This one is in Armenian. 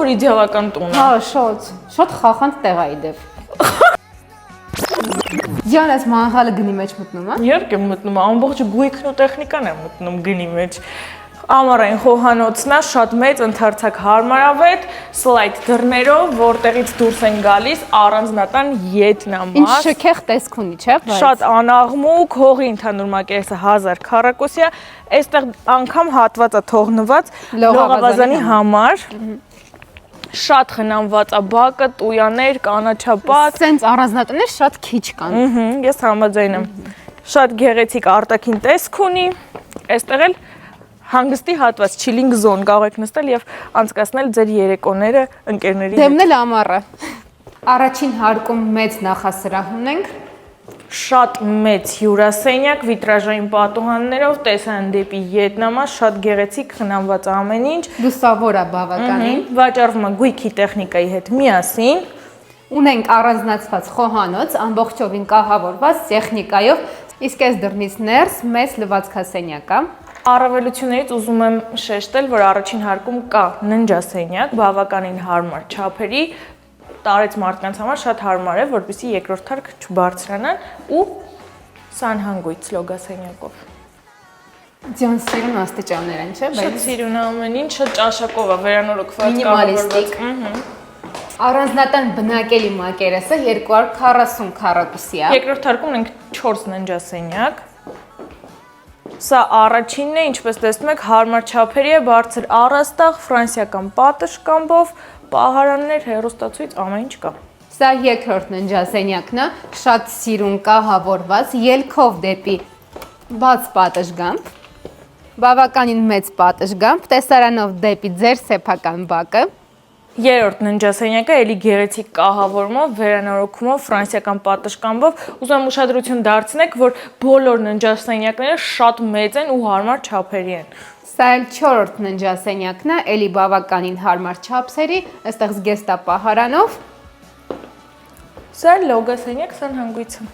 որ իդեալական տուն է։ Հա, շատ խախանդ տեղ է իդեպ։ Դիանաս մանղալը գնի մեջ մտնում է։ Երբ եմ մտնում, ամբողջ գույքն ու տեխնիկան է մտնում գնի մեջ։ Ամառային խոհանոցն է, շատ մեծ, ընդարձակ հարմարավետ, սլայդ դռներով, որտեղից դուրս են գալիս առանձնատան ետնամաս։ Ինչ շքեղ տեսք ունի, չէ՞, բայց։ Շատ անաղմուկ, հողի ընդհանուր մակերեսը 1000 քառակուսի է, այստեղ անգամ հատված է թողնված լողավազանի համար։ Շատ խնամված է բակը, տույաներ, կանաչապատ։ Սենց առանձնատներ շատ քիչ կան։ Ես համաձայն եմ։ Շատ գեղեցիկ արտաքին տեսք ունի։ Այստեղ էլ հանգստի հատված, chilling zone կարող եք նստել եւ անցկացնել ձեր երեկոները ընկերների հետ։ Դեմնել ամառը։ Առաջին հարկում մեծ նախասրահ ունենք։ Շատ մեծ հյուրասենյակ, վիտրաժային պատուհաններով, տեսան դեպի ետնամաս, շատ գեղեցիկ խնամված ամեն ինչ։ Լուսավոր է բավականին։ Վաճառվում է գույքի տեխնիկայի հետ միասին։ Ունենք առանձնացված խոհանոց, ամբողջովին կահավորված տեխնիկայով, իսկ այս դռնից ներս մեծ լվացքասենյակ է։ Առավելություններից ուզում եմ շեշտել, որ առաջին հարկում կա ննջասենյակ, բավականին հարմար չափերի, տարեց մարդկանց համար շատ հարմար է, որպեսզի երկրորդ հարկ չբարձրանան ու սանհանգույց լոգասենյակով։ Ձյան սիրուն աստիճաններ են, չէ՞, Շատ սիրուն է ամեն ինչ, շատ ճաշակով է վերանորոգված, մինիմալիստիկ։ Առանձնատան բնակելի մակերեսը 240 քառակուսի է։ Երկրորդ հարկում ունենք 4 ննջասենյակ։ Սա առաջինն է, ինչպես տեսնում եք, հարմար չափերի է, բարձր առաստաղ, ֆրանսիական պատշգամբով, պահարաններ, հեռուստացույց, ամեն ինչ կա։ Սա երկրորդ ննջասենյակն է, շատ սիրուն կահավորված, ելքով դեպի բաց պատշգամբ, բավականին մեծ պատշգամբ, տեսարանով դեպի ձեր սեփական բակը։ Երրորդ ննջասենյակը էլի գեղեցիկ կահավորումով, վերանորոգումով, ֆրանսիական պատշգամբով, ուզում եմ ուշադրություն դարձնեք, որ բոլոր ննջասենյակները շատ մեծ են ու հարմար չափերի են։ Սա էլ 4-րդ ննջասենյակն է, էլի բավականին հարմար չափսերի, այստեղ զգեստապահարանով։ Սա լոգասենյակ սանհանգույցը։